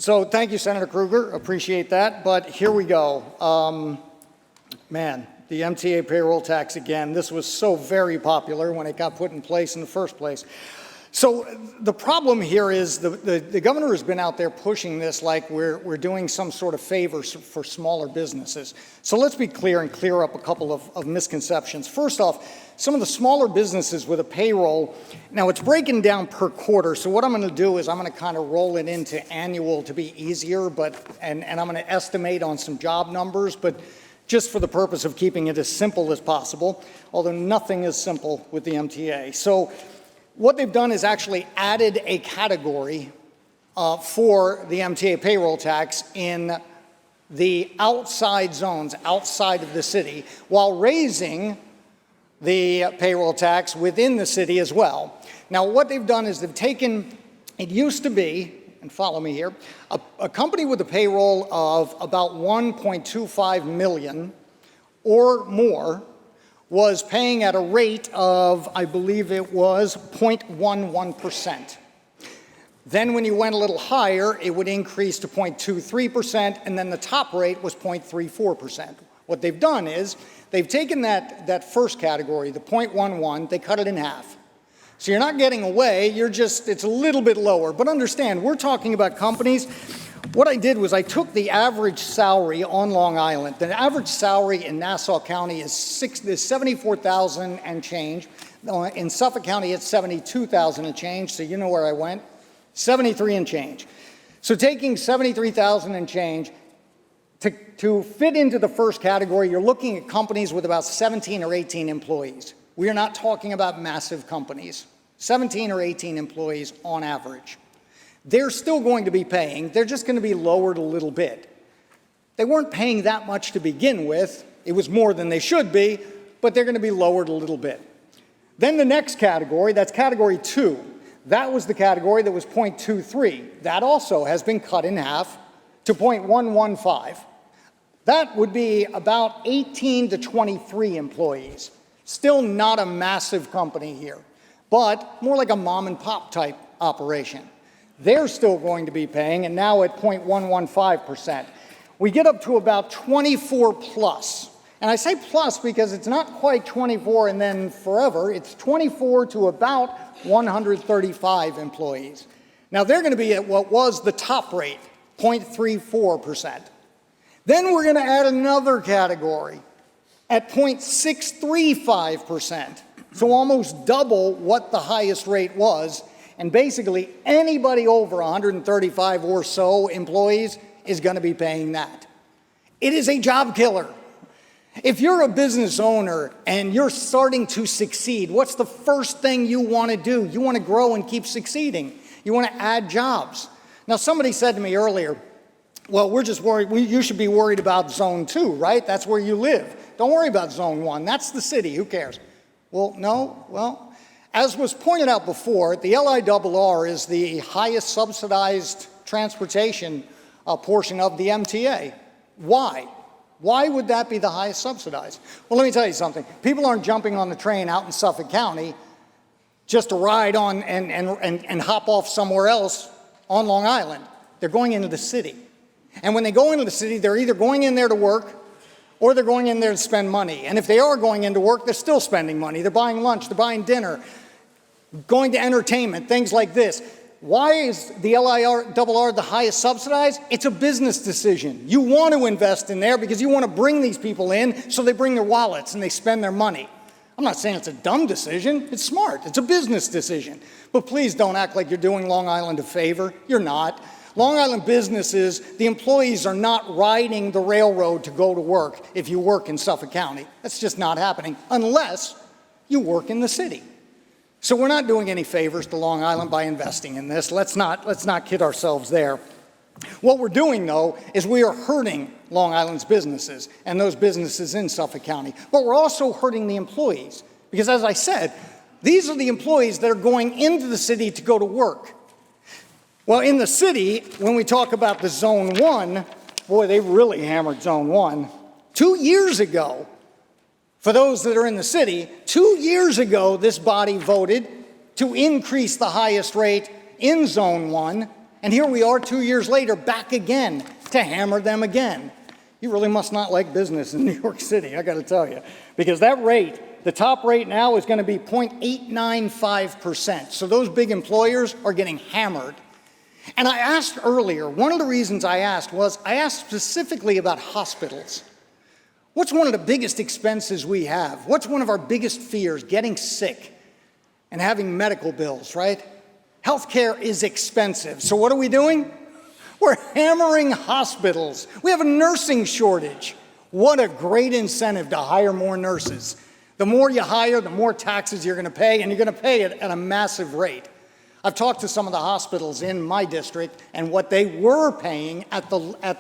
So thank you, Senator Krueger. Appreciate that. But here we go. Man, the MTA payroll tax again. This was so very popular when it got put in place in the first place. So the problem here is the governor has been out there pushing this like we're doing some sort of favors for smaller businesses. So let's be clear and clear up a couple of misconceptions. First off, some of the smaller businesses with a payroll, now it's breaking down per quarter, so what I'm going to do is I'm going to kind of roll it into annual to be easier, and I'm going to estimate on some job numbers, but just for the purpose of keeping it as simple as possible, although nothing is simple with the MTA. So what they've done is actually added a category for the MTA payroll tax in the outside zones, outside of the city, while raising the payroll tax within the city as well. Now, what they've done is they've taken, it used to be, and follow me here, a company with a payroll of about 1.25 million or more was paying at a rate of, I believe it was 0.11%. Then when you went a little higher, it would increase to 0.23%, and then the top rate was 0.34%. What they've done is they've taken that first category, the 0.11, they cut it in half. So you're not getting away, it's a little bit lower. But understand, we're talking about companies. What I did was I took the average salary on Long Island. The average salary in Nassau County is $74,000 and change. In Suffolk County, it's $72,000 and change, so you know where I went. 73 and change. So taking 73,000 and change, to fit into the first category, you're looking at companies with about 17 or 18 employees. We are not talking about massive companies. 17 or 18 employees on average. They're still going to be paying, they're just going to be lowered a little bit. They weren't paying that much to begin with. It was more than they should be, but they're going to be lowered a little bit. Then the next category, that's category 2. That was the category that was 0.23. That also has been cut in half to 0.115. That would be about 18 to 23 employees. Still not a massive company here, but more like a mom and pop type operation. They're still going to be paying, and now at 0.115%. We get up to about 24 plus. And I say plus because it's not quite 24 and then forever. It's 24 to about 135 employees. Now they're going to be at what was the top rate, 0.34%. Then we're going to add another category at 0.635%. So almost double what the highest rate was. And basically, anybody over 135 or so employees is going to be paying that. It is a job killer. If you're a business owner and you're starting to succeed, what's the first thing you want to do? You want to grow and keep succeeding. You want to add jobs. Now, somebody said to me earlier, well, we're just worried, you should be worried about Zone 2, right? That's where you live. Don't worry about Zone 1. That's the city. Who cares? Well, no. Well, as was pointed out before, the LIRR is the highest subsidized transportation portion of the MTA. Why? Why would that be the highest subsidized? Well, let me tell you something. People aren't jumping on the train out in Suffolk County just to ride on and hop off somewhere else on Long Island. They're going into the city. And when they go into the city, they're either going in there to work or they're going in there to spend money. And if they are going into work, they're still spending money. They're buying lunch, they're buying dinner, going to entertainment, things like this. Why is the LIRR the highest subsidized? It's a business decision. You want to invest in there because you want to bring these people in so they bring their wallets and they spend their money. I'm not saying it's a dumb decision. It's smart. It's a business decision. But please don't act like you're doing Long Island a favor. You're not. Long Island businesses, the employees are not riding the railroad to go to work if you work in Suffolk County. That's just not happening unless you work in the city. So we're not doing any favors to Long Island by investing in this. Let's not kid ourselves there. What we're doing, though, is we are hurting Long Island's businesses and those businesses in Suffolk County. But we're also hurting the employees because, as I said, these are the employees that are going into the city to go to work. Well, in the city, when we talk about the Zone 1, boy, they really hammered Zone 1. 2 years ago, for those that are in the city, 2 years ago, this body voted to increase the highest rate in Zone 1 And here we are 2 years later, back again to hammer them again. You really must not like business in New York City, I gotta tell you. Because that rate, the top rate now is gonna be 0.895%. So those big employers are getting hammered. And I asked earlier, one of the reasons I asked was, I asked specifically about hospitals. What's one of the biggest expenses we have? What's one of our biggest fears? Getting sick and having medical bills, right? Healthcare is expensive. So what are we doing? We're hammering hospitals. We have a nursing shortage. What a great incentive to hire more nurses. The more you hire, the more taxes you're going to pay, and you're going to pay it at a massive rate. I've talked to some of the hospitals in my district, and what they were paying at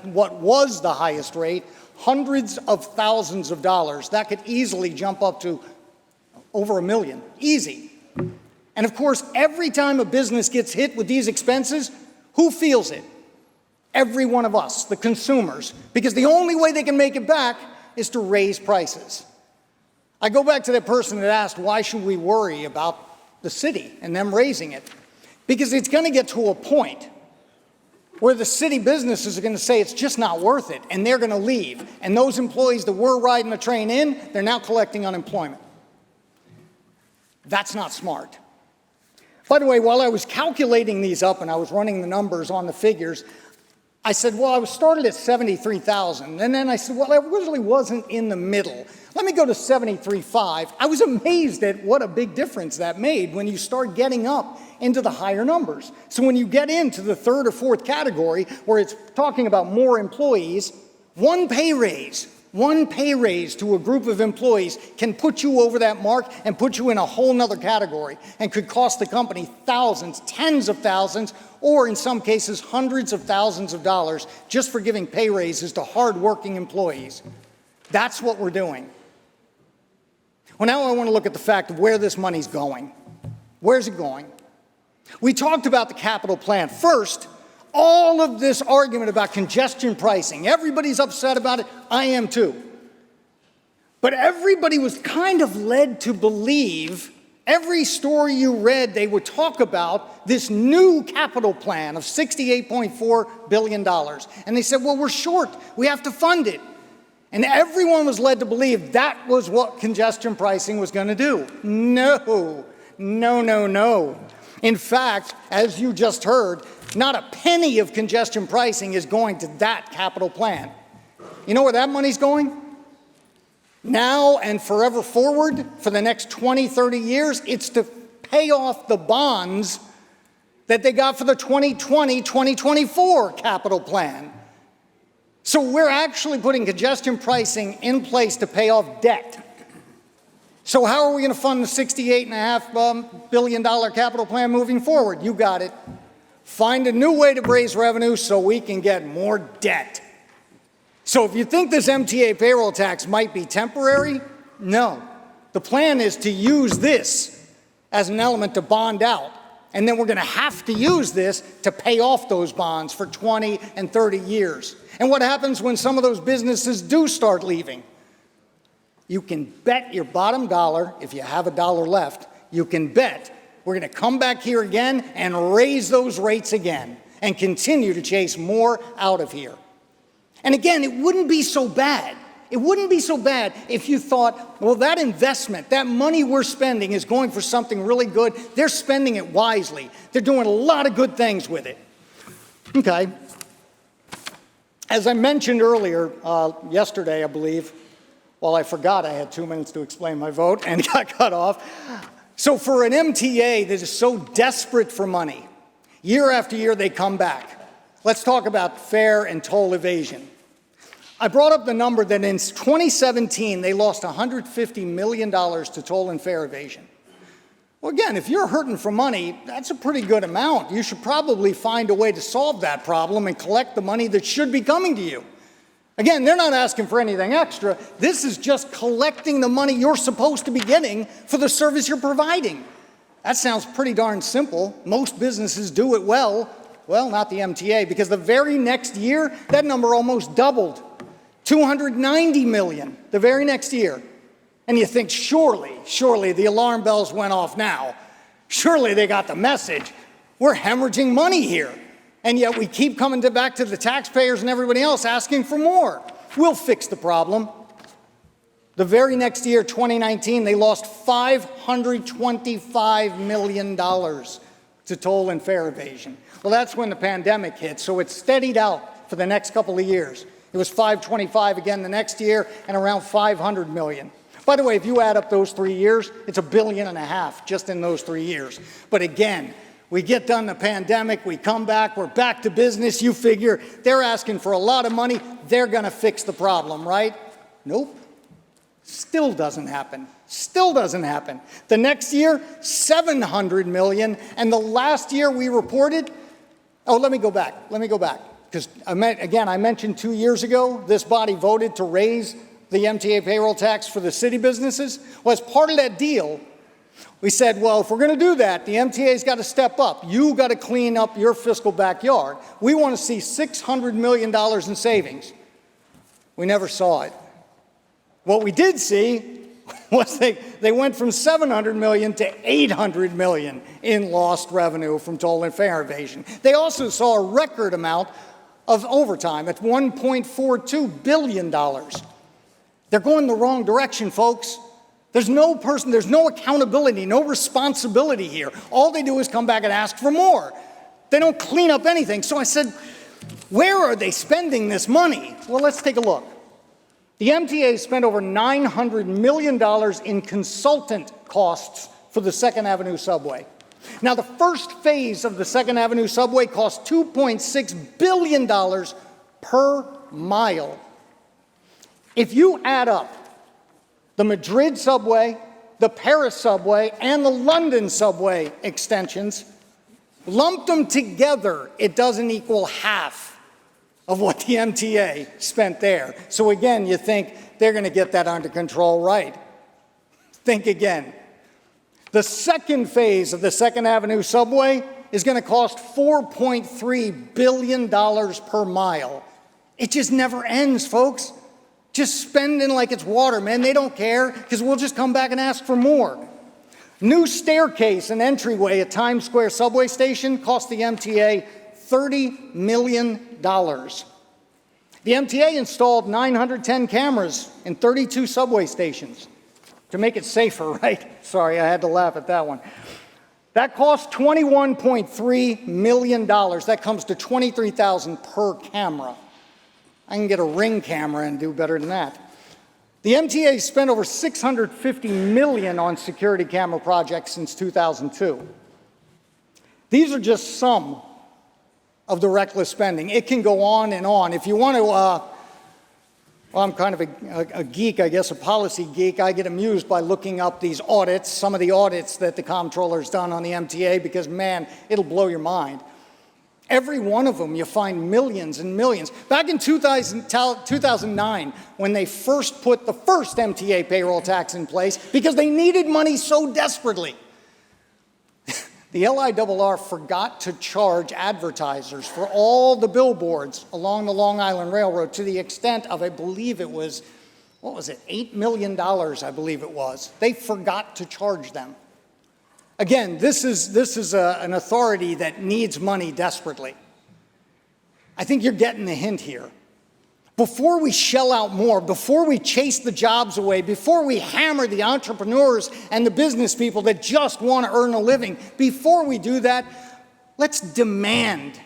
what was the highest rate, hundreds of thousands of dollars. That could easily jump up to over $1 million, easy. And of course, every time a business gets hit with these expenses, who feels it? Every one of us, the consumers, because the only way they can make it back is to raise prices. I go back to that person that asked, why should we worry about the city and them raising it? Because it's going to get to a point where the city businesses are going to say it's just not worth it, and they're going to leave. And those employees that were riding the train in, they're now collecting unemployment. That's not smart. By the way, while I was calculating these up and I was running the numbers on the figures, I said, well, I was started at 73,000. And then I said, well, I really wasn't in the middle. Let me go to 73.5. I was amazed at what a big difference that made when you start getting up into the higher numbers. So when you get into the third or fourth category, where it's talking about more employees, one pay raise to a group of employees can put you over that mark and put you in a whole nother category and could cost the company thousands, tens of thousands, or in some cases, hundreds of thousands of dollars just for giving pay raises to hardworking employees. That's what we're doing. Well, now I want to look at the fact of where this money's going. Where's it going? We talked about the capital plan. First, all of this argument about congestion pricing, everybody's upset about it. I am too. But everybody was kind of led to believe, every story you read, they would talk about this new capital plan of $68.4 billion. And they said, well, we're short. We have to fund it. And everyone was led to believe that was what congestion pricing was going to do. No. In fact, as you just heard, not a penny of congestion pricing is going to that capital plan. You know where that money's going? Now and forever forward, for the next 20, 30 years, it's to pay off the bonds that they got for the 2020, 2024 capital plan. So we're actually putting congestion pricing in place to pay off debt. So how are we going to fund the $68.5 billion capital plan moving forward? You got it. Find a new way to raise revenue so we can get more debt. So if you think this MTA payroll tax might be temporary, no. The plan is to use this as an element to bond out. And then we're going to have to use this to pay off those bonds for 20 and 30 years. And what happens when some of those businesses do start leaving? You can bet your bottom dollar, if you have a dollar left, you can bet we're going to come back here again and raise those rates again and continue to chase more out of here. And again, it wouldn't be so bad. It wouldn't be so bad if you thought, well, that investment, that money we're spending is going for something really good. They're spending it wisely. They're doing a lot of good things with it. Okay. As I mentioned earlier, yesterday, I believe, well, I forgot I had 2 minutes to explain my vote and got cut off. So for an MTA that is so desperate for money, year after year they come back. Let's talk about fare and toll evasion. I brought up the number that in 2017 they lost $150 million to toll and fare evasion. Well, again, if you're hurting for money, that's a pretty good amount. You should probably find a way to solve that problem and collect the money that should be coming to you. Again, they're not asking for anything extra. This is just collecting the money you're supposed to be getting for the service you're providing. That sounds pretty darn simple. Most businesses do it well. Well, not the MTA, because the very next year, that number almost doubled. $290 million the very next year. And you think, surely the alarm bells went off now. Surely they got the message. We're hemorrhaging money here. And yet we keep coming back to the taxpayers and everybody else asking for more. We'll fix the problem. The very next year, 2019, they lost $525 million to toll and fare evasion. Well, that's when the pandemic hit, so it steadied out for the next couple of years. It was 525 again the next year and around 500 million. By the way, if you add up those 3 years, it's $1.5 billion just in those 3 years. But again, we get done the pandemic, we come back, we're back to business. You figure they're asking for a lot of money, they're going to fix the problem, right? Nope. Still doesn't happen. Still doesn't happen. The next year, 700 million, and the last year we reported, let me go back, because I mentioned 2 years ago, this body voted to raise the MTA payroll tax for the city businesses. Well, as part of that deal, we said, well, if we're going to do that, the MTA's got to step up. You got to clean up your fiscal backyard. We want to see $600 million in savings. We never saw it. What we did see was they went from 700 million to 800 million in lost revenue from toll and fare evasion. They also saw a record amount of overtime at $1.42 billion. They're going the wrong direction, folks. There's no accountability, no responsibility here. All they do is come back and ask for more. They don't clean up anything. So I said, where are they spending this money? Well, let's take a look. The MTA spent over $900 million in consultant costs for the 2nd Avenue subway. Now, the first phase of the 2nd Avenue subway cost $2.6 billion per mile. If you add up the Madrid subway, the Paris subway, and the London subway extensions, lumped them together, it doesn't equal half of what the MTA spent there. So again, you think they're going to get that under control, right? Think again. The second phase of the 2nd Avenue subway is going to cost $4.3 billion per mile. It just never ends, folks. Just spending like it's water, man. They don't care because we'll just come back and ask for more. New staircase and entryway at Times Square subway station cost the MTA $30 million. The MTA installed 910 cameras in 32 subway stations to make it safer, right? Sorry, I had to laugh at that one. That cost $21.3 million. That comes to $23,000 per camera. I can get a Ring camera and do better than that. The MTA spent over $650 million on security camera projects since 2002. These are just some of the reckless spending. It can go on and on. If you want to, well, I'm kind of a geek, I guess, a policy geek. I get amused by looking up these audits, some of the audits that the comptroller's done on the MTA, because, man, it'll blow your mind. Every one of them, you find millions and millions. Back in 2009, when they first put the first MTA payroll tax in place, because they needed money so desperately, the LIRR forgot to charge advertisers for all the billboards along the Long Island Railroad to the extent of, I believe it was, what was it, $8 million, I believe it was. They forgot to charge them. Again, this is an authority that needs money desperately. I think you're getting the hint here. Before we shell out more, before we chase the jobs away, before we hammer the entrepreneurs and the business people that just want to earn a living, before we do that, let's demand,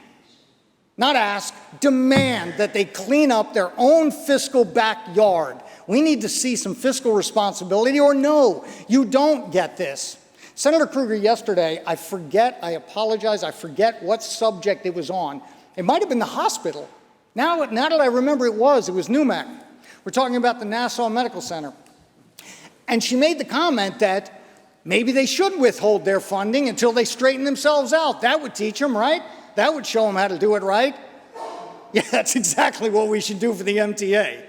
not ask, demand that they clean up their own fiscal backyard. We need to see some fiscal responsibility, or no, you don't get this. Senator Krueger yesterday, I apologize, I forget what subject it was on. It might have been the hospital. Now that I remember it was NUMAC. We're talking about the Nassau Medical Center. And she made the comment that maybe they should withhold their funding until they straighten themselves out. That would teach them, right? That would show them how to do it right. Yeah, that's exactly what we should do for the MTA.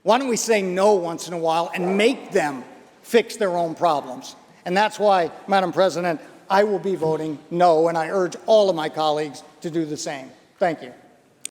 Why don't we say no once in a while and make them fix their own problems? And that's why, Madam President, I will be voting no, and I urge all of my colleagues to do the same. Thank you.